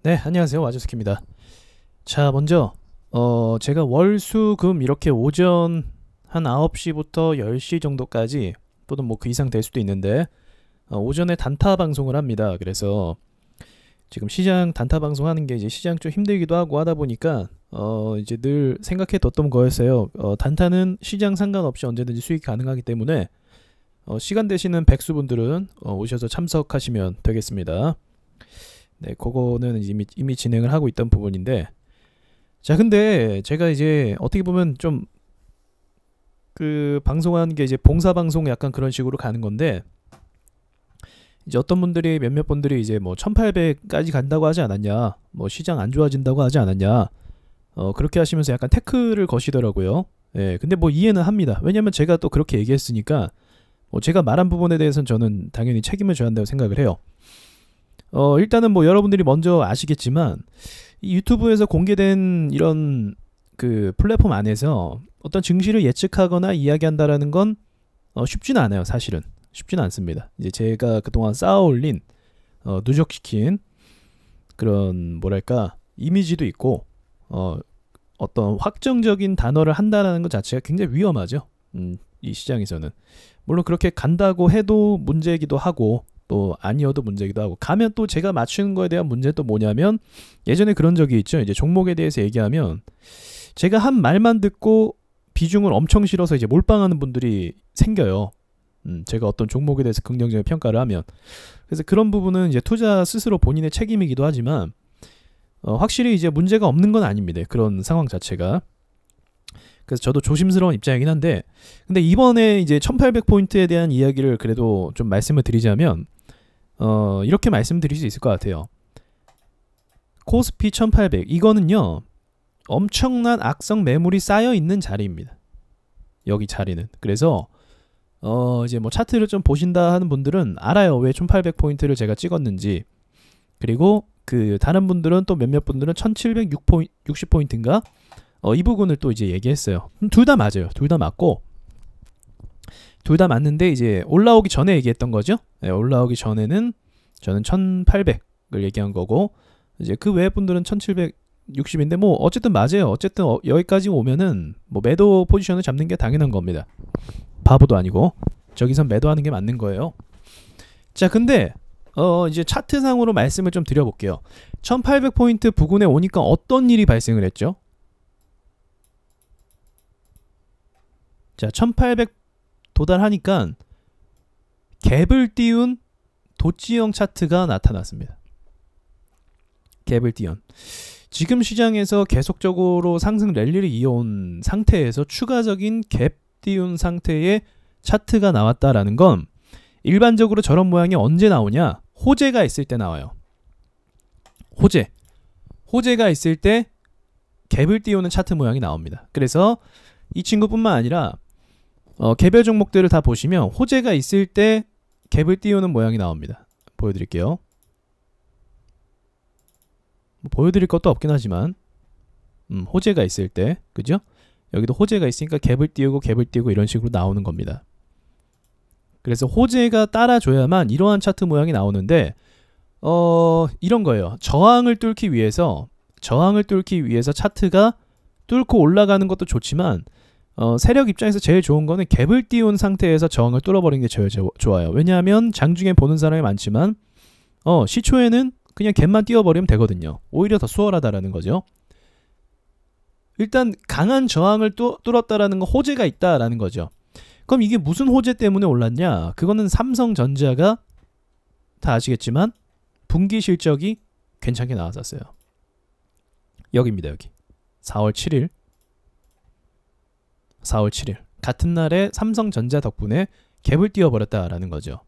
네, 안녕하세요. 와주스키입니다. 자, 먼저 제가 월, 수, 금 이렇게 오전 한 9시부터 10시 정도까지 또는 뭐 그 이상 될 수도 있는데 오전에 단타 방송을 합니다. 그래서 지금 시장 단타 방송하는 게 이제 시장 좀 힘들기도 하고 하다 보니까 이제 늘 생각해 뒀던 거였어요. 단타는 시장 상관없이 언제든지 수익 가능하기 때문에 시간 되시는 백수분들은 오셔서 참석하시면 되겠습니다. 네, 그거는 이미 진행을 하고 있던 부분인데, 자, 근데 제가 이제 어떻게 보면 좀 그 방송하는 게 이제 봉사 방송 약간 그런 식으로 가는 건데, 이제 어떤 분들이 몇몇 분들이 이제 뭐 1800까지 간다고 하지 않았냐, 뭐 시장 안 좋아진다고 하지 않았냐, 그렇게 하시면서 약간 태클을 거시더라고요. 예, 근데 뭐 이해는 합니다. 왜냐면 제가 또 그렇게 얘기했으니까 제가 말한 부분에 대해서는 저는 당연히 책임을 져야 한다고 생각을 해요. 일단은 뭐 여러분들이 먼저 아시겠지만 이 유튜브에서 공개된 이런 그 플랫폼 안에서 어떤 증시를 예측하거나 이야기한다라는 건 쉽지는 않아요. 사실은 쉽지는 않습니다. 이제 제가 그동안 쌓아올린 누적시킨 그런 뭐랄까 이미지도 있고 어떤 확정적인 단어를 한다라는 것 자체가 굉장히 위험하죠. 이 시장에서는 물론 그렇게 간다고 해도 문제이기도 하고 또 아니어도 문제기도 하고, 가면 또 제가 맞추는 거에 대한 문제는 또 뭐냐면, 예전에 그런 적이 있죠. 이제 종목에 대해서 얘기하면 제가 한 말만 듣고 비중을 엄청 실어서 이제 몰빵하는 분들이 생겨요. 제가 어떤 종목에 대해서 긍정적인 평가를 하면. 그래서 그런 부분은 이제 투자 스스로 본인의 책임이기도 하지만 확실히 이제 문제가 없는 건 아닙니다. 그런 상황 자체가. 그래서 저도 조심스러운 입장이긴 한데, 근데 이번에 이제 1800포인트에 대한 이야기를 그래도 좀 말씀을 드리자면 이렇게 말씀드릴 수 있을 것 같아요. 코스피 1800 이거는요 엄청난 악성 매물이 쌓여 있는 자리입니다. 여기 자리는. 그래서 이제 뭐 차트를 좀 보신다 하는 분들은 알아요. 왜 1800포인트를 제가 찍었는지. 그리고 그 다른 분들은 또 몇몇 분들은 1760포인트인가 이 부분을 또 이제 얘기했어요. 둘 다 맞아요. 둘 다 맞고, 둘 다 맞는데 이제 올라오기 전에 얘기했던 거죠. 네, 올라오기 전에는 저는 1800을 얘기한 거고, 이제 그 외 분들은 1760인데 뭐 어쨌든 맞아요. 어쨌든 여기까지 오면은 뭐 매도 포지션을 잡는 게 당연한 겁니다. 바보도 아니고 저기선 매도하는 게 맞는 거예요. 자, 근데 이제 차트상으로 말씀을 좀 드려볼게요. 1800포인트 부근에 오니까 어떤 일이 발생을 했죠? 자, 1800 도달하니까 갭을 띄운 도치형 차트가 나타났습니다. 갭을 띄운. 지금 시장에서 계속적으로 상승 랠리를 이어온 상태에서 추가적인 갭 띄운 상태의 차트가 나왔다라는 건, 일반적으로 저런 모양이 언제 나오냐? 호재가 있을 때 나와요. 호재가 있을 때 갭을 띄우는 차트 모양이 나옵니다. 그래서 이 친구뿐만 아니라 개별 종목들을 다 보시면 호재가 있을 때 갭을 띄우는 모양이 나옵니다. 보여드릴게요. 뭐 보여드릴 것도 없긴 하지만 호재가 있을 때, 그죠? 여기도 호재가 있으니까 갭을 띄우고 이런 식으로 나오는 겁니다. 그래서 호재가 따라줘야만 이러한 차트 모양이 나오는데 이런 거예요. 저항을 뚫기 위해서 차트가 뚫고 올라가는 것도 좋지만 세력 입장에서 제일 좋은 거는 갭을 띄운 상태에서 저항을 뚫어버리는 게 제일 좋아요. 왜냐하면 장중에 보는 사람이 많지만 시초에는 그냥 갭만 띄워버리면 되거든요. 오히려 더 수월하다라는 거죠. 일단 강한 저항을 뚫었다라는 건 호재가 있다라는 거죠. 그럼 이게 무슨 호재 때문에 올랐냐? 그거는 삼성전자가 다 아시겠지만 분기 실적이 괜찮게 나왔었어요. 여기입니다. 여기 4월 7일 같은 날에 삼성전자 덕분에 갭을 띄워버렸다라는 거죠.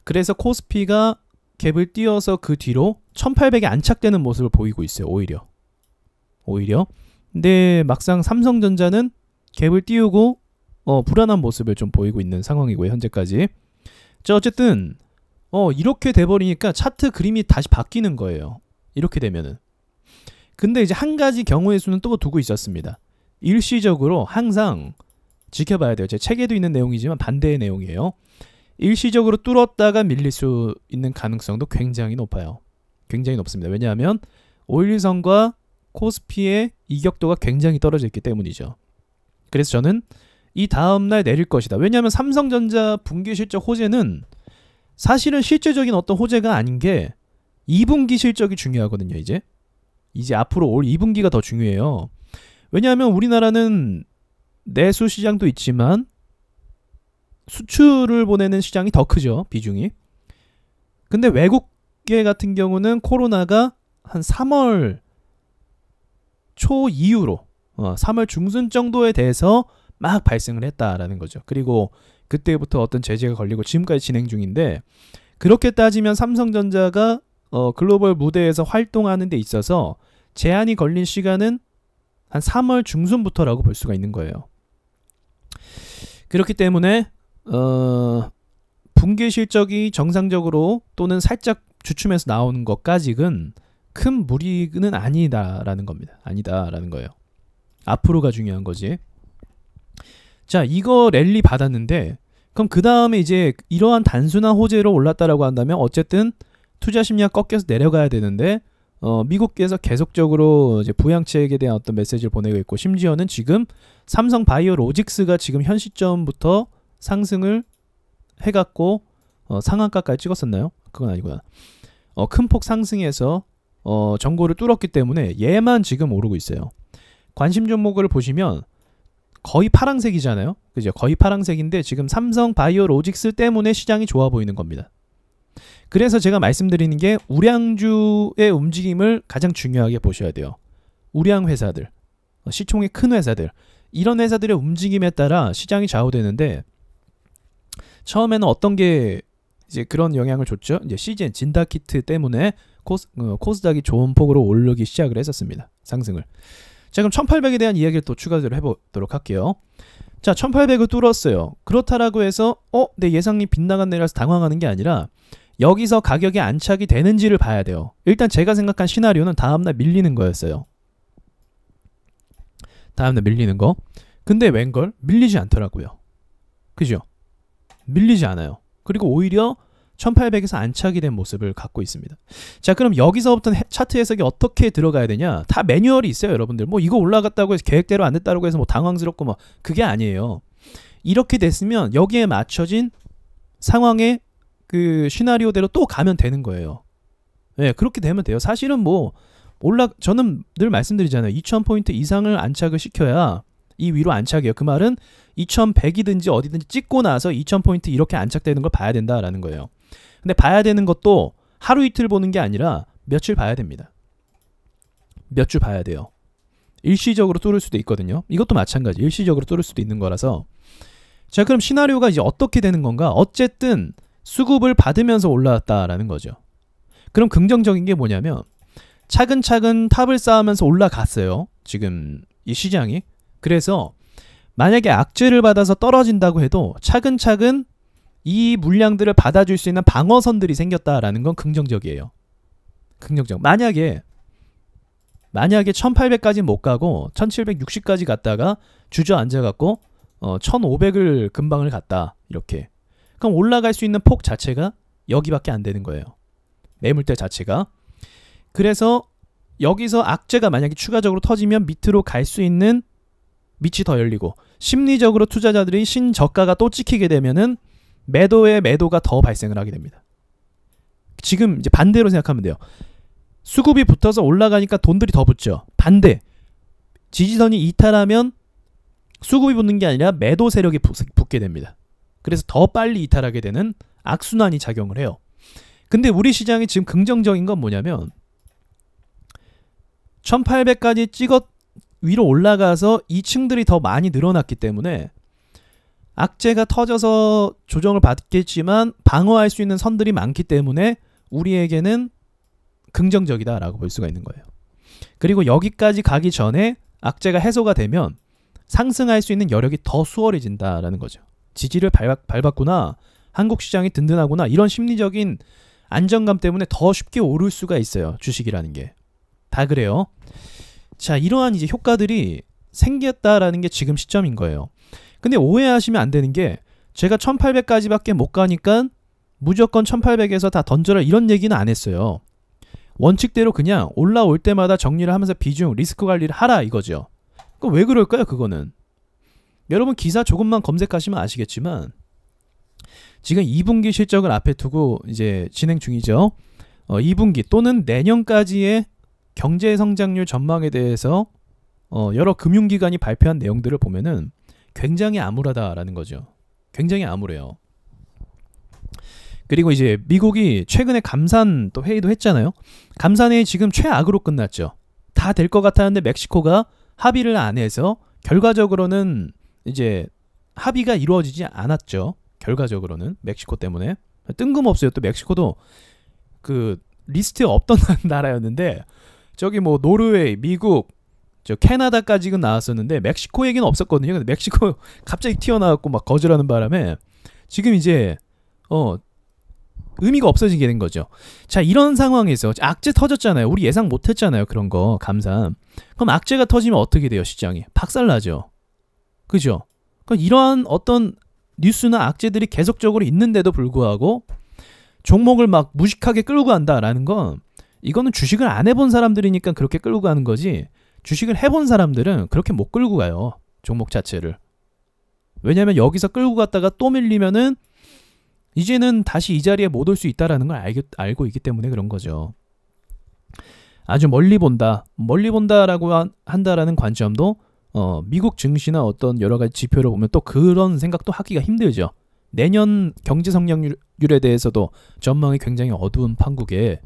그래서 코스피가 갭을 띄워서 그 뒤로 1800에 안착되는 모습을 보이고 있어요. 오히려 근데 막상 삼성전자는 갭을 띄우고 불안한 모습을 좀 보이고 있는 상황이고요. 현재까지. 자, 어쨌든 이렇게 돼버리니까 차트 그림이 다시 바뀌는 거예요. 이렇게 되면은. 근데 이제 한 가지 경우의 수는 또 두고 있었습니다. 일시적으로 항상 지켜봐야 돼요. 제 책에도 있는 내용이지만 반대의 내용이에요. 일시적으로 뚫었다가 밀릴 수 있는 가능성도 굉장히 높아요. 굉장히 높습니다. 왜냐하면 오일선과 코스피의 이격도가 굉장히 떨어져 있기 때문이죠. 그래서 저는 이 다음날 내릴 것이다. 왜냐하면 삼성전자 분기 실적 호재는 사실은 실질적인 어떤 호재가 아닌 게 2분기 실적이 중요하거든요. 이제 앞으로 올 2분기가 더 중요해요. 왜냐하면 우리나라는 내수 시장도 있지만 수출을 보내는 시장이 더 크죠. 비중이. 근데 외국계 같은 경우는 코로나가 한 3월 초 이후로 3월 중순 정도에 대해서 막 발생을 했다라는 거죠. 그리고 그때부터 어떤 제재가 걸리고 지금까지 진행 중인데, 그렇게 따지면 삼성전자가 글로벌 무대에서 활동하는 데 있어서 제한이 걸린 시간은 한 3월 중순부터라고 볼 수가 있는 거예요. 그렇기 때문에 분기 실적이 정상적으로 또는 살짝 주춤해서 나오는 것까지는 큰 무리는 아니다라는 겁니다. 아니다라는 거예요. 앞으로가 중요한 거지. 자, 이거 랠리 받았는데, 그럼 그 다음에 이제 이러한 단순한 호재로 올랐다라고 한다면 어쨌든 투자 심리가 꺾여서 내려가야 되는데, 미국에서 계속적으로 이제 부양책에 대한 어떤 메시지를 보내고 있고, 심지어는 지금 삼성 바이오로직스가 지금 현 시점부터 상승을 해갖고 상한가까지 찍었었나요? 그건 아니구나. 큰 폭 상승해서 전고를 뚫었기 때문에 얘만 지금 오르고 있어요. 관심 종목을 보시면 거의 파란색이잖아요. 그죠? 거의 파란색인데 지금 삼성 바이오로직스 때문에 시장이 좋아 보이는 겁니다. 그래서 제가 말씀드리는 게 우량주의 움직임을 가장 중요하게 보셔야 돼요. 우량 회사들, 시총이 큰 회사들, 이런 회사들의 움직임에 따라 시장이 좌우되는데, 처음에는 어떤 게 이제 그런 영향을 줬죠? 이제 CGN 진다키트 때문에 코스닥이 좋은 폭으로 오르기 시작을 했었습니다. 상승을. 자, 그럼 1800에 대한 이야기를 또 추가적으로 해보도록 할게요. 자, 1800을 뚫었어요. 그렇다라고 해서 내 예상이 빗나갔네라서 당황하는 게 아니라 여기서 가격이 안착이 되는지를 봐야 돼요. 일단 제가 생각한 시나리오는 다음날 밀리는 거였어요. 다음날 밀리는 거. 근데 웬걸? 밀리지 않더라고요. 그죠? 밀리지 않아요. 그리고 오히려 1800에서 안착이 된 모습을 갖고 있습니다. 자, 그럼 여기서부터 차트 해석이 어떻게 들어가야 되냐? 다 매뉴얼이 있어요, 여러분들. 뭐 이거 올라갔다고 해서 계획대로 안 됐다고 해서 뭐 당황스럽고 뭐 그게 아니에요. 이렇게 됐으면 여기에 맞춰진 상황의 그 시나리오대로 또 가면 되는 거예요. 네, 그렇게 되면 돼요. 사실은 뭐 저는 늘 말씀드리잖아요. 2000포인트 이상을 안착을 시켜야 이 위로 안착이에요. 그 말은 2100이든지 어디든지 찍고 나서 2000포인트 이렇게 안착되는 걸 봐야 된다라는 거예요. 근데 봐야 되는 것도 하루 이틀 보는 게 아니라 며칠 봐야 됩니다. 몇 주 봐야 돼요. 일시적으로 뚫을 수도 있거든요. 이것도 마찬가지. 일시적으로 뚫을 수도 있는 거라서. 자, 그럼 시나리오가 이제 어떻게 되는 건가? 어쨌든 수급을 받으면서 올라왔다라는 거죠. 그럼 긍정적인 게 뭐냐면 차근차근 탑을 쌓으면서 올라갔어요. 지금 이 시장이. 그래서 만약에 악재를 받아서 떨어진다고 해도 차근차근 이 물량들을 받아줄 수 있는 방어선들이 생겼다라는 건 긍정적이에요. 긍정적. 만약에 1800까지 못 가고 1760까지 갔다가 주저앉아갖고 1500을 금방을 갔다. 이렇게. 그럼 올라갈 수 있는 폭 자체가 여기밖에 안 되는 거예요. 매물대 자체가. 그래서 여기서 악재가 만약에 추가적으로 터지면 밑으로 갈 수 있는 밑이 더 열리고, 심리적으로 투자자들이 신저가가 또 찍히게 되면은 매도가 더 발생을 하게 됩니다. 지금 이제 반대로 생각하면 돼요. 수급이 붙어서 올라가니까 돈들이 더 붙죠. 반대. 지지선이 이탈하면 수급이 붙는 게 아니라 매도 세력이 붙게 됩니다. 그래서 더 빨리 이탈하게 되는 악순환이 작용을 해요. 근데 우리 시장이 지금 긍정적인 건 뭐냐면 1800까지 위로 올라가서 2층들이 더 많이 늘어났기 때문에 악재가 터져서 조정을 받겠지만 방어할 수 있는 선들이 많기 때문에 우리에게는 긍정적이다라고 볼 수가 있는 거예요. 그리고 여기까지 가기 전에 악재가 해소가 되면 상승할 수 있는 여력이 더 수월해진다라는 거죠. 지지를 밟았구나, 한국 시장이 든든하구나, 이런 심리적인 안정감 때문에 더 쉽게 오를 수가 있어요. 주식이라는 게. 다 그래요. 자, 이러한 이제 효과들이 생겼다라는 게 지금 시점인 거예요. 근데 오해하시면 안 되는 게 제가 1800까지밖에 못 가니까 무조건 1800에서 다 던져라 이런 얘기는 안 했어요. 원칙대로 그냥 올라올 때마다 정리를 하면서 비중, 리스크 관리를 하라 이거죠. 그럼 왜 그럴까요? 그거는 여러분 기사 조금만 검색하시면 아시겠지만 지금 2분기 실적을 앞에 두고 이제 진행 중이죠. 2분기 또는 내년까지의 경제 성장률 전망에 대해서 여러 금융기관이 발표한 내용들을 보면은 굉장히 암울하다라는 거죠. 굉장히 암울해요. 그리고 이제 미국이 최근에 감산 또 회의도 했잖아요. 감산회의 지금 최악으로 끝났죠. 다 될 것 같았는데 멕시코가 합의를 안 해서 결과적으로는 이제 합의가 이루어지지 않았죠. 결과적으로는 멕시코 때문에 뜬금없어요. 또 멕시코도 그 리스트에 없던 나라였는데 저기 뭐 노르웨이, 미국, 저 캐나다까지는 나왔었는데 멕시코 얘기는 없었거든요. 근데 멕시코 갑자기 튀어나왔고 막 거절하는 바람에 지금 이제 의미가 없어지게 된 거죠. 자, 이런 상황에서 악재 터졌잖아요. 우리 예상 못했잖아요. 그런 거 감산. 그럼 악재가 터지면 어떻게 돼요? 시장이 박살나죠. 그죠? 그럼 이러한 어떤 뉴스나 악재들이 계속적으로 있는데도 불구하고 종목을 막 무식하게 끌고 간다라는 건 이거는 주식을 안 해본 사람들이니까 그렇게 끌고 가는 거지 주식을 해본 사람들은 그렇게 못 끌고 가요. 종목 자체를. 왜냐면 여기서 끌고 갔다가 또 밀리면은 이제는 다시 이 자리에 못 올 수 있다라는 걸 알고 있기 때문에 그런 거죠. 아주 멀리 본다. 멀리 본다라고 한다라는 관점도 미국 증시나 어떤 여러 가지 지표를 보면 또 그런 생각도 하기가 힘들죠. 내년 경제 성장률에 대해서도 전망이 굉장히 어두운 판국에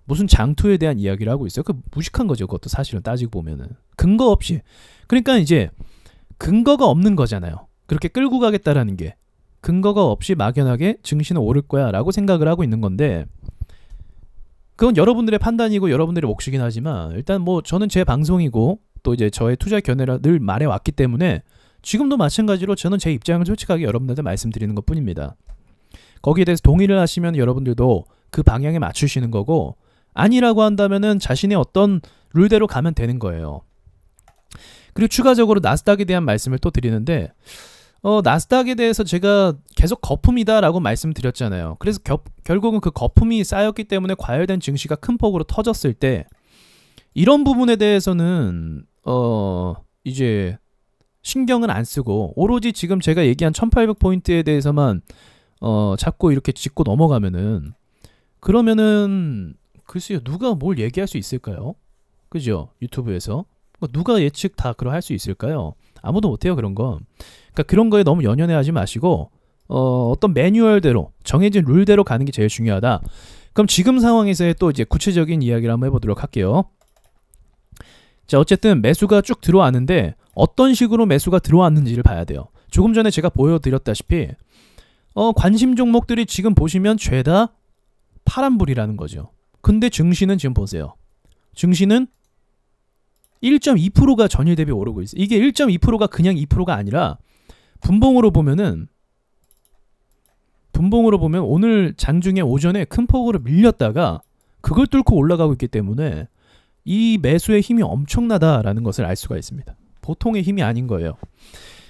무슨 장투에 대한 이야기를 하고 있어요. 그 무식한 거죠. 그것도 사실은 따지고 보면은 근거 없이. 그러니까 이제 근거가 없는 거잖아요. 그렇게 끌고 가겠다라는 게 근거가 없이 막연하게 증시는 오를 거야 라고 생각을 하고 있는 건데 그건 여러분들의 판단이고 여러분들의 몫이긴 하지만 일단 뭐 저는 제 방송이고 또 이제 저의 투자 견해를 늘 말해왔기 때문에 지금도 마찬가지로 저는 제 입장을 솔직하게 여러분들한테 말씀드리는 것 뿐입니다. 거기에 대해서 동의를 하시면 여러분들도 그 방향에 맞추시는 거고 아니라고 한다면은 자신의 어떤 룰대로 가면 되는 거예요. 그리고 추가적으로 나스닥에 대한 말씀을 또 드리는데 나스닥에 대해서 제가 계속 거품이다라고 말씀드렸잖아요. 그래서 결국은 그 거품이 쌓였기 때문에 과열된 증시가 큰 폭으로 터졌을 때 이런 부분에 대해서는 이제 신경은 안 쓰고 오로지 지금 제가 얘기한 1800포인트에 대해서만 자꾸 이렇게 짚고 넘어가면은 그러면은 글쎄요 누가 뭘 얘기할 수 있을까요? 그죠? 유튜브에서 누가 예측 다 그러 할 수 있을까요? 아무도 못해요 그런 거. 그러니까 그런 거에 너무 연연해하지 마시고 어떤 매뉴얼대로 정해진 룰대로 가는 게 제일 중요하다. 그럼 지금 상황에서의 또 이제 구체적인 이야기를 한번 해보도록 할게요. 자, 어쨌든 매수가 쭉 들어왔는데 어떤 식으로 매수가 들어왔는지를 봐야 돼요. 조금 전에 제가 보여드렸다시피 관심 종목들이 지금 보시면 죄다 파란불이라는 거죠. 근데 증시는 지금 보세요. 증시는 1.2%가 전일 대비 오르고 있어요. 이게 1.2%가 그냥 2%가 아니라 분봉으로 보면 오늘 장중에 오전에 큰 폭으로 밀렸다가 그걸 뚫고 올라가고 있기 때문에 이 매수의 힘이 엄청나다라는 것을 알 수가 있습니다. 보통의 힘이 아닌 거예요.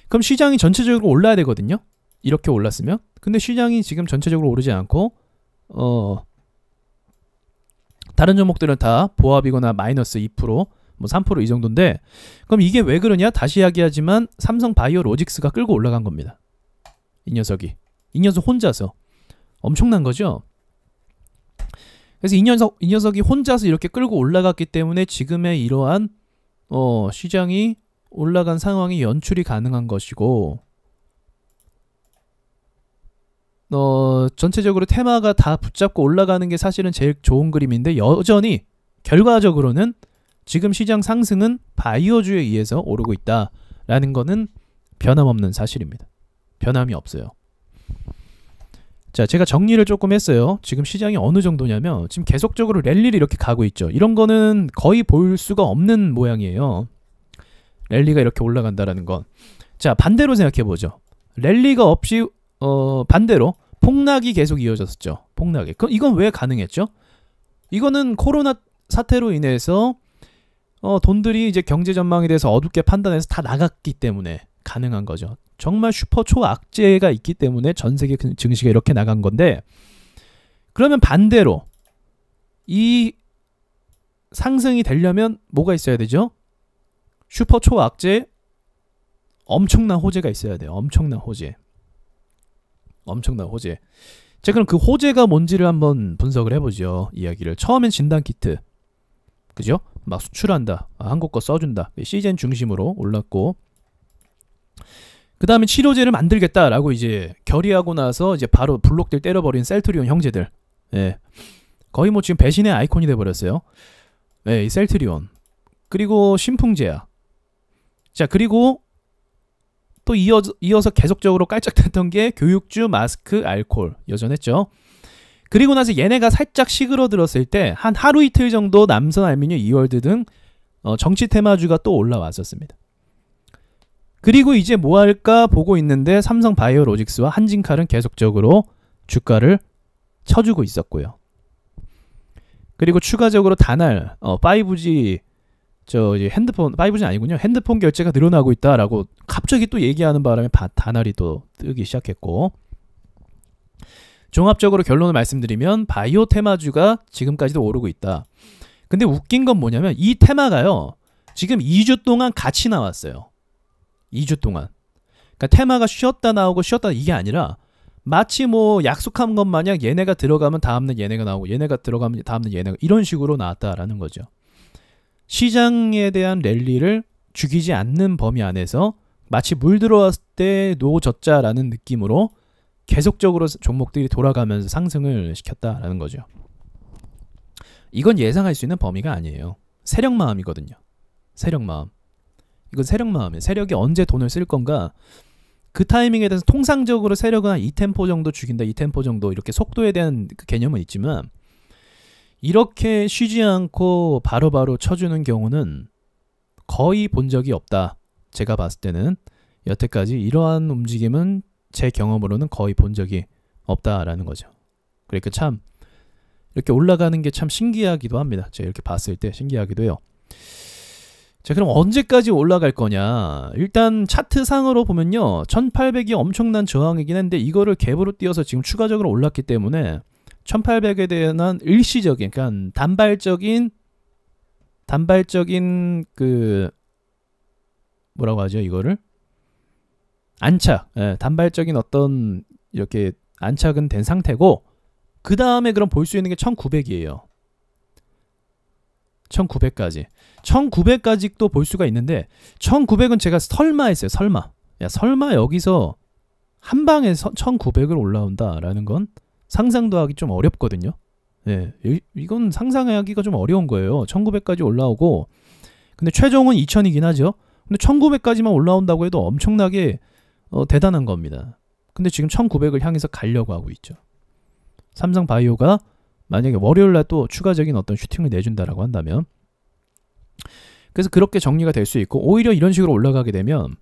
그럼 시장이 전체적으로 올라야 되거든요. 이렇게 올랐으면. 근데 시장이 지금 전체적으로 오르지 않고 다른 종목들은 다 보합이거나 마이너스 2%, 뭐 3% 이 정도인데 그럼 이게 왜 그러냐? 다시 이야기하지만 삼성 바이오로직스가 끌고 올라간 겁니다. 이 녀석 혼자서 엄청난 거죠. 그래서 이 녀석이 혼자서 이렇게 끌고 올라갔기 때문에 지금의 이러한 시장이 올라간 상황이 연출이 가능한 것이고 전체적으로 테마가 다 붙잡고 올라가는 게 사실은 제일 좋은 그림인데 여전히 결과적으로는 지금 시장 상승은 바이오주에 의해서 오르고 있다라는 거는 변함없는 사실입니다. 변함이 없어요. 자, 제가 정리를 조금 했어요. 지금 시장이 어느 정도냐면 지금 계속적으로 랠리를 이렇게 가고 있죠. 이런 거는 거의 볼 수가 없는 모양이에요. 랠리가 이렇게 올라간다라는 건. 자, 반대로 생각해보죠. 랠리가 없이 반대로 폭락이 계속 이어졌었죠. 폭락이. 그럼 이건 왜 가능했죠? 이거는 코로나 사태로 인해서 돈들이 이제 경제 전망에 대해서 어둡게 판단해서 다 나갔기 때문에 가능한 거죠. 정말 슈퍼 초악재가 있기 때문에 전 세계 증시가 이렇게 나간 건데 그러면 반대로 이 상승이 되려면 뭐가 있어야 되죠? 슈퍼 초악재 엄청난 호재가 있어야 돼요. 엄청난 호재. 자, 그럼 그 호재가 뭔지를 한번 분석을 해보죠. 이야기를. 처음엔 진단키트. 그죠? 막 수출한다. 한국 거 써준다. 시젠 중심으로 올랐고, 그 다음에 치료제를 만들겠다라고 이제 결의하고 나서 이제 바로 블록들 때려버린 셀트리온 형제들. 예. 거의 뭐 지금 배신의 아이콘이 돼버렸어요. 예, 이 셀트리온. 그리고 신풍제약. 자, 그리고 또 이어서 계속적으로 깔짝댔던 게 교육주, 마스크, 알코올 여전했죠. 그리고 나서 얘네가 살짝 시그러들었을 때 한 하루 이틀 정도 남선 알미늄, 이월드 등 정치 테마주가 또 올라왔었습니다. 그리고 이제 뭐 할까 보고 있는데 삼성 바이오로직스와 한진칼은 계속적으로 주가를 쳐주고 있었고요. 그리고 추가적으로 다날 5G 이제 핸드폰 5G는 아니군요. 핸드폰 결제가 늘어나고 있다라고 갑자기 또 얘기하는 바람에 다날이 또 뜨기 시작했고, 종합적으로 결론을 말씀드리면 바이오 테마주가 지금까지도 오르고 있다. 근데 웃긴 건 뭐냐면 이 테마가요, 지금 2주 동안 같이 나왔어요. 2주 동안. 그러니까 테마가 쉬었다 나오고 쉬었다 이게 아니라 마치 뭐 약속한 것 마냥 얘네가 들어가면 다음날 얘네가 나오고 얘네가 들어가면 다음날 얘네가, 이런 식으로 나왔다라는 거죠. 시장에 대한 랠리를 죽이지 않는 범위 안에서 마치 물 들어왔을 때 노젓자라는 느낌으로 계속적으로 종목들이 돌아가면서 상승을 시켰다라는 거죠. 이건 예상할 수 있는 범위가 아니에요. 세력마음이거든요. 세력마음. 이건 세력마음이에요. 세력이 언제 돈을 쓸 건가, 그 타이밍에 대해서 통상적으로 세력은 한 2템포 정도 죽인다, 2템포 정도, 이렇게 속도에 대한 그 개념은 있지만 이렇게 쉬지 않고 바로바로 쳐주는 경우는 거의 본 적이 없다. 제가 봤을 때는 여태까지 이러한 움직임은 제 경험으로는 거의 본 적이 없다라는 거죠. 그러니까 참 이렇게 올라가는 게 참 신기하기도 합니다. 제가 이렇게 봤을 때 신기하기도 해요. 자, 그럼 언제까지 올라갈 거냐. 일단 차트상으로 보면요, 1800이 엄청난 저항이긴 한데 이거를 갭으로 띄어서 지금 추가적으로 올랐기 때문에 1800에 대한 일시적인, 그러니까 단발적인 그 뭐라고 하죠, 이거를? 안착. 예, 단발적인 어떤 이렇게 안착은 된 상태고, 그 다음에 그럼 볼 수 있는 게 1900이에요. 1900까지. 1900까지 또 볼 수가 있는데 1900은 제가 설마 했어요. 설마. 야, 설마 여기서 한 방에 1900을 올라온다라는 건 상상도 하기 좀 어렵거든요. 예, 이건 상상하기가 좀 어려운 거예요. 1900까지 올라오고, 근데 최종은 2000이긴 하죠. 근데 1900까지만 올라온다고 해도 엄청나게 대단한 겁니다. 근데 지금 1900을 향해서 가려고 하고 있죠. 삼성 바이오가 만약에 월요일날 또 추가적인 어떤 슈팅을 내준다라고 한다면, 그래서 그렇게 정리가 될 수 있고, 오히려 이런 식으로 올라가게 되면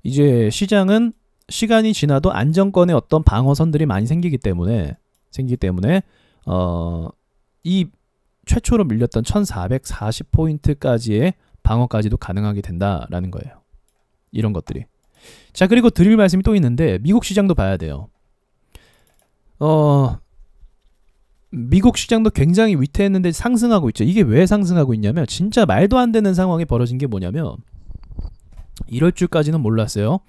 이제 시장은 시간이 지나도 안정권의 어떤 방어선들이 많이 생기기 때문에 이 최초로 밀렸던 1440포인트까지의 방어까지도 가능하게 된다라는 거예요. 이런 것들이. 자, 그리고 드릴 말씀이 또 있는데 미국 시장도 봐야 돼요. 미국 시장도 굉장히 위태했는데 상승하고 있죠. 이게 왜 상승하고 있냐면 진짜 말도 안 되는 상황이 벌어진 게 뭐냐면, 이럴 줄까지는 몰랐어요.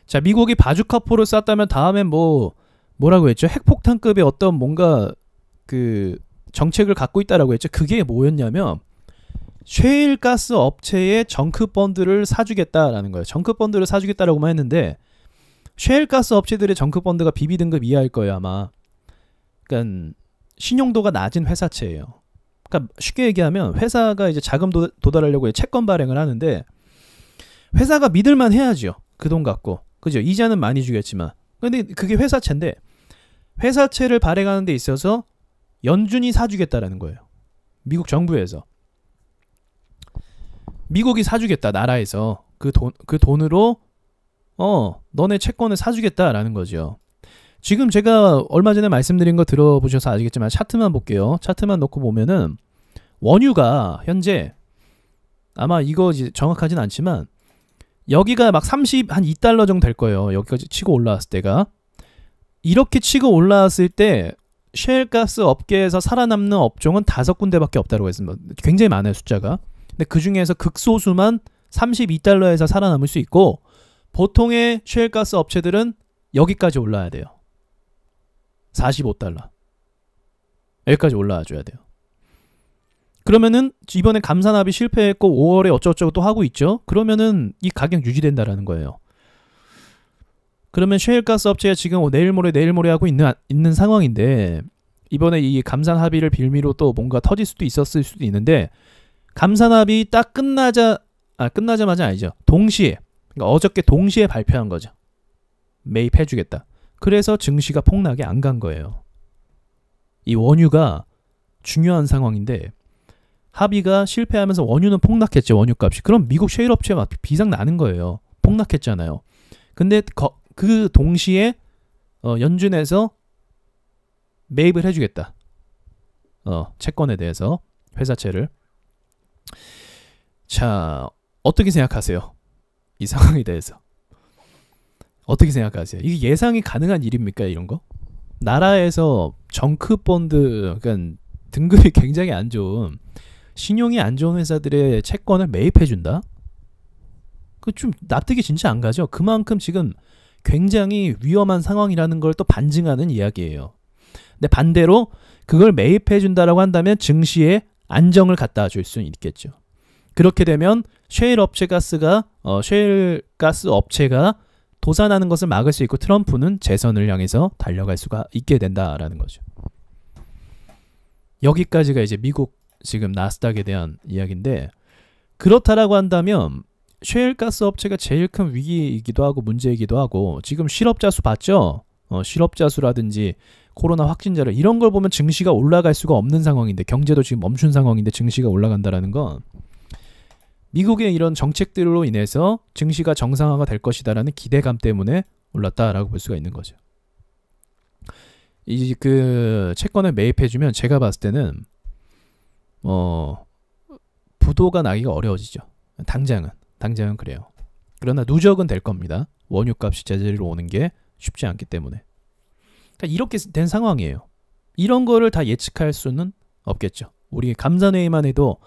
자, 미국이 바주카포를 쐈다면 다음엔 뭐라고 했죠? 핵폭탄급의 어떤 뭔가 그 정책을 갖고 있다라고 했죠. 그게 뭐였냐면 셰일가스 업체의 정크펀드를 사주겠다라는 거예요. 정크펀드를 사주겠다라고만 했는데 셰일가스 업체들의 정크펀드가 BB등급 이하일 거예요, 아마. 그러니까 신용도가 낮은 회사채예요. 그러니까 쉽게 얘기하면 회사가 이제 자금 도달하려고 채권 발행을 하는데 회사가 믿을만 해야죠. 그 돈 갖고. 그죠? 이자는 많이 주겠지만. 근데 그게 회사채인데 회사채를 발행하는 데 있어서 연준이 사주겠다라는 거예요. 미국 정부에서. 미국이 사주겠다, 나라에서. 그 돈으로 너네 채권을 사주겠다라는 거죠. 지금 제가 얼마 전에 말씀드린 거 들어보셔서 아시겠지만 차트만 볼게요. 차트만 놓고 보면은 원유가 현재 아마 이거 정확하진 않지만 여기가 막 한 $2 정도 될 거예요. 여기까지 치고 올라왔을 때가. 이렇게 치고 올라왔을 때 셰일가스 업계에서 살아남는 업종은 5군데밖에 없다고 했습니다. 굉장히 많아요, 숫자가. 근데 그 중에서 극소수만 $32에서 살아남을 수 있고, 보통의 셰일가스 업체들은 여기까지 올라야 돼요. $45. 여기까지 올라와 줘야 돼요. 그러면은 이번에 감산합의 실패했고 5월에 어쩌고저쩌고 또 하고 있죠. 그러면은 이 가격 유지된다라는 거예요. 그러면 셰일가스 업체가 지금 내일 모레 하고 있는 상황인데, 이번에 이 감산 합의를 빌미로 또 뭔가 터질 수도 있었을 수도 있는데, 감산 합의 딱 끝나자마자 아니죠. 동시에, 그러니까 어저께 동시에 발표한 거죠. 매입해주겠다. 그래서 증시가 폭락이 안 간 거예요. 이 원유가 중요한 상황인데, 합의가 실패하면서 원유는 폭락했죠. 원유값이. 그럼 미국 셰일 업체가 비상 나는 거예요. 폭락했잖아요. 근데 그 동시에 연준에서 매입을 해주겠다. 채권에 대해서, 회사채를. 자, 어떻게 생각하세요? 이 상황에 대해서 어떻게 생각하세요? 이게 예상이 가능한 일입니까? 이런 거? 나라에서 정크본드, 그러니까 등급이 굉장히 안 좋은, 신용이 안 좋은 회사들의 채권을 매입해준다? 그 좀 납득이 진짜 안 가죠. 그만큼 지금 굉장히 위험한 상황이라는 걸 또 반증하는 이야기예요. 근데 반대로 그걸 매입해준다라고 한다면 증시에 안정을 갖다 줄 수 있겠죠. 그렇게 되면 셰일 가스 업체가 도산하는 것을 막을 수 있고, 트럼프는 재선을 향해서 달려갈 수가 있게 된다라는 거죠. 여기까지가 이제 미국 지금 나스닥에 대한 이야기인데, 그렇다라고 한다면 셰일가스 업체가 제일 큰 위기이기도 하고 문제이기도 하고, 지금 실업자 수 봤죠? 실업자 수라든지 코로나 확진자를, 이런 걸 보면 증시가 올라갈 수가 없는 상황인데, 경제도 지금 멈춘 상황인데 증시가 올라간다라는 건 미국의 이런 정책들로 인해서 증시가 정상화가 될 것이다라는 기대감 때문에 올랐다라고 볼 수가 있는 거죠. 이 그 채권을 매입해주면 제가 봤을 때는 부도가 나기가 어려워지죠. 당장은 그래요. 그러나 누적은 될 겁니다. 원유값이 제자리로 오는 게 쉽지 않기 때문에. 그러니까 이렇게 된 상황이에요. 이런 거를 다 예측할 수는 없겠죠. 우리 감산회의만 해도,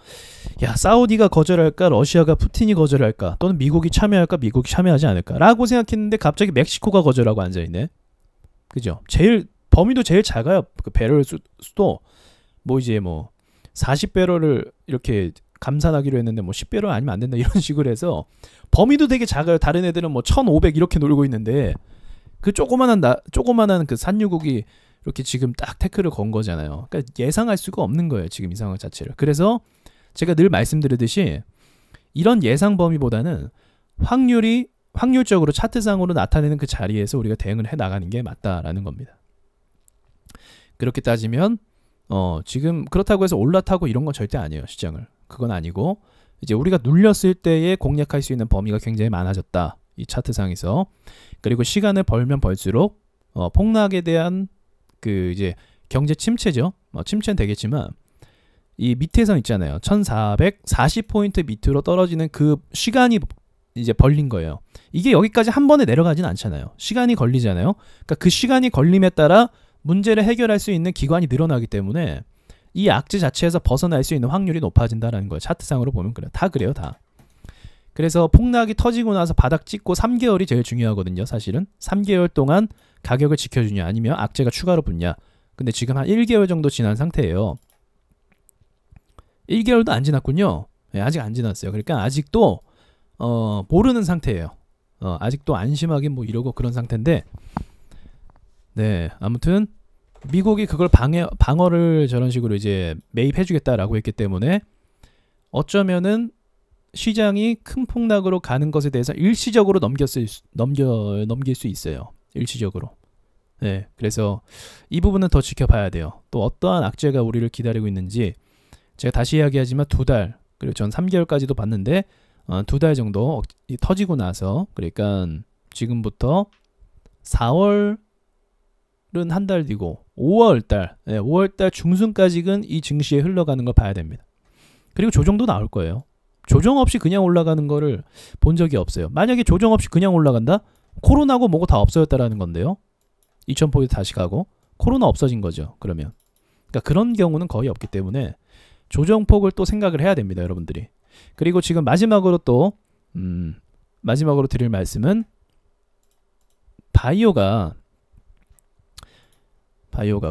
야, 사우디가 거절할까, 러시아가 푸틴이 거절할까, 또는 미국이 참여할까, 미국이 참여하지 않을까 라고 생각했는데, 갑자기 멕시코가 거절하고 앉아있네. 그죠? 범위도 제일 작아요. 그 배럴 수도 뭐 이제 40배럴을 이렇게 감산하기로 했는데 10배럴 아니면 안 된다, 이런 식으로 해서 범위도 되게 작아요. 다른 애들은 1500 이렇게 놀고 있는데, 그 조그만한 그 산유국이 이렇게 지금 딱 태클을 건 거잖아요. 그러니까 예상할 수가 없는 거예요, 지금 이 상황 자체를. 그래서 제가 늘 말씀드리듯이 이런 예상 범위보다는 확률적으로 차트상으로 나타내는 그 자리에서 우리가 대응을 해 나가는 게 맞다라는 겁니다. 그렇게 따지면 지금 그렇다고 해서 올라타고 이런 건 절대 아니에요, 시장을. 그건 아니고, 이제 우리가 눌렸을 때에 공략할 수 있는 범위가 굉장히 많아졌다, 이 차트상에서. 그리고 시간을 벌면 벌수록 폭락에 대한 그 이제 경제 침체죠. 침체는 되겠지만 이 밑에선 있잖아요. 1440포인트 밑으로 떨어지는 그 시간이 이제 벌린 거예요. 이게 여기까지 한 번에 내려가진 않잖아요. 시간이 걸리잖아요. 그러니까 그 시간이 걸림에 따라 문제를 해결할 수 있는 기관이 늘어나기 때문에 이 악재 자체에서 벗어날 수 있는 확률이 높아진다는 거예요. 차트상으로 보면 그래요. 다 그래요, 다. 그래서 폭락이 터지고 나서 바닥 찍고 3개월이 제일 중요하거든요, 사실은. 3개월 동안 가격을 지켜주냐, 아니면 악재가 추가로 붙냐. 근데 지금 한 1개월 정도 지난 상태예요. 1개월도 안 지났군요. 네, 아직 안 지났어요. 그러니까 아직도 모르는 상태예요. 아직도 안심하긴 이러고 그런 상태인데, 네, 아무튼 미국이 그걸 방어를 저런 식으로 이제 매입해주겠다라고 했기 때문에 어쩌면은 시장이 큰 폭락으로 가는 것에 대해서 일시적으로 넘길 수 있어요. 일시적으로. 네, 그래서 이 부분은 더 지켜봐야 돼요. 또 어떠한 악재가 우리를 기다리고 있는지, 제가 다시 이야기하지만 2달, 그리고 전 3개월까지도 봤는데 2달 정도 터지고 나서, 그러니까 지금부터 4월은 한 달 뒤고 5월달, 5월달 중순까지는 이 증시에 흘러가는 걸 봐야 됩니다. 그리고 조정도 나올 거예요. 조정 없이 그냥 올라가는 거를 본 적이 없어요. 만약에 조정 없이 그냥 올라간다? 코로나고 뭐고 다 없어졌다라는 건데요. 2000포인트 다시 가고, 코로나 없어진 거죠. 그러면. 그러니까 그런 경우는 거의 없기 때문에 조정폭을 또 생각을 해야 됩니다, 여러분들이. 그리고 지금 마지막으로 또 마지막으로 드릴 말씀은 바이오가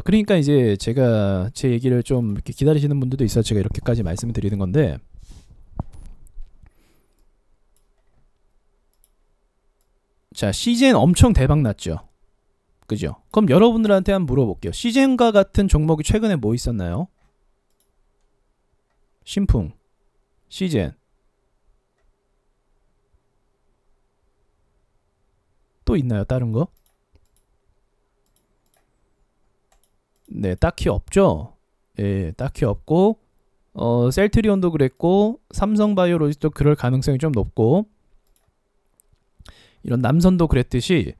그러니까 이제 제가 제 얘기를 좀 이렇게 기다리시는 분들도 있어서 제가 이렇게까지 말씀을 드리는 건데, 자, 시젠 엄청 대박 났죠. 그죠? 그럼 여러분들한테 한번 물어볼게요. 시젠과 같은 종목이 최근에 뭐 있었나요? 신풍, 시젠. 또 있나요? 다른 거? 네, 딱히 없죠. 예, 딱히 없고, 셀트리온도 그랬고, 삼성바이오로직도 그럴 가능성이 좀 높고, 이런 남선도 그랬듯이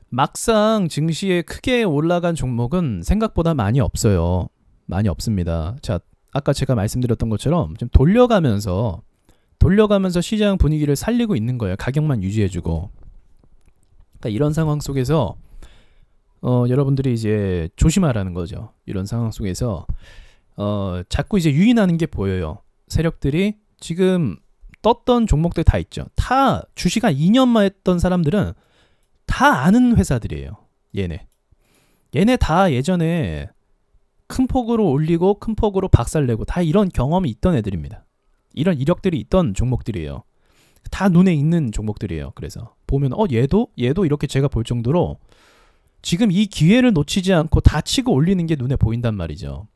막상 증시에 크게 올라간 종목은 생각보다 많이 없어요. 많이 없습니다. 자, 아까 제가 말씀드렸던 것처럼 좀 돌려가면서 시장 분위기를 살리고 있는 거예요. 가격만 유지해주고. 그러니까 이런 상황 속에서 여러분들이 이제 조심하라는 거죠. 이런 상황 속에서 자꾸 이제 유인하는 게 보여요. 세력들이 지금 떴던 종목들 다 있죠. 다 주식 한 2년만 했던 사람들은 다 아는 회사들이에요. 얘네 다 예전에 큰 폭으로 올리고 큰 폭으로 박살내고 다 이런 경험이 있던 애들입니다. 이런 이력들이 있던 종목들이에요. 다 눈에 있는 종목들이에요. 그래서 보면 얘도 이렇게 제가 볼 정도로 지금 이 기회를 놓치지 않고 다 치고 올리는 게 눈에 보인단 말이죠.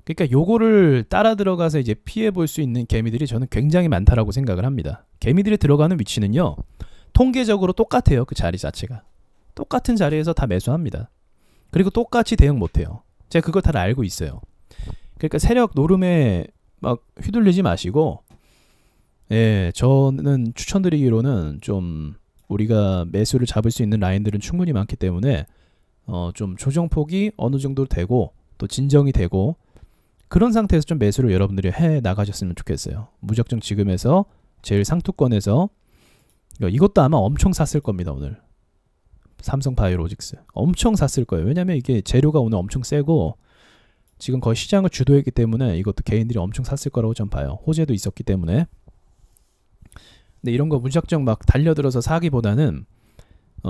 그러니까 요거를 따라 들어가서 이제 피해 볼 수 있는 개미들이 저는 굉장히 많다라고 생각을 합니다. 개미들이 들어가는 위치는요, 통계적으로 똑같아요. 그 자리 자체가 똑같은 자리에서 다 매수합니다. 그리고 똑같이 대응 못해요. 제가 그걸 다 알고 있어요. 그러니까 세력 노름에 막 휘둘리지 마시고, 예, 저는 추천드리기로는 좀 우리가 매수를 잡을 수 있는 라인들은 충분히 많기 때문에 좀 조정폭이 어느 정도 되고 또 진정이 되고 그런 상태에서 좀 매수를 여러분들이 해 나가셨으면 좋겠어요. 무작정 지금에서 제일 상투권에서 이것도 아마 엄청 샀을 겁니다. 오늘 삼성바이오로직스 엄청 샀을 거예요. 왜냐면 이게 재료가 오늘 엄청 세고 지금 거의 시장을 주도했기 때문에 이것도 개인들이 엄청 샀을 거라고 좀 봐요. 호재도 있었기 때문에. 근데 이런 거 무작정 막 달려들어서 사기보다는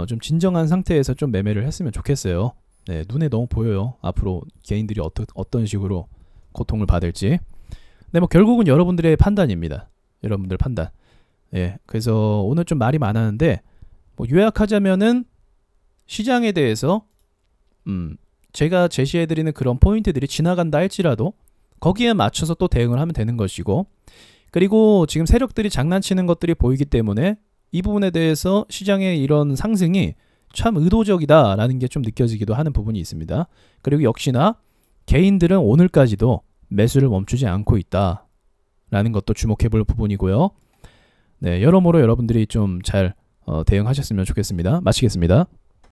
좀 진정한 상태에서 좀 매매를 했으면 좋겠어요. 네, 눈에 너무 보여요. 앞으로 개인들이 어떤 식으로 고통을 받을지. 근데 뭐 결국은 여러분들의 판단입니다. 여러분들 판단. 예, 그래서 오늘 좀 말이 많았는데 뭐 요약하자면은 시장에 대해서 제가 제시해드리는 그런 포인트들이 지나간다 할지라도 거기에 맞춰서 또 대응을 하면 되는 것이고, 그리고 지금 세력들이 장난치는 것들이 보이기 때문에 이 부분에 대해서 시장의 이런 상승이 참 의도적이다라는 게 좀 느껴지기도 하는 부분이 있습니다. 그리고 역시나 개인들은 오늘까지도 매수를 멈추지 않고 있다라는 것도 주목해 볼 부분이고요. 네, 여러모로 여러분들이 좀 잘 대응하셨으면 좋겠습니다. 마치겠습니다.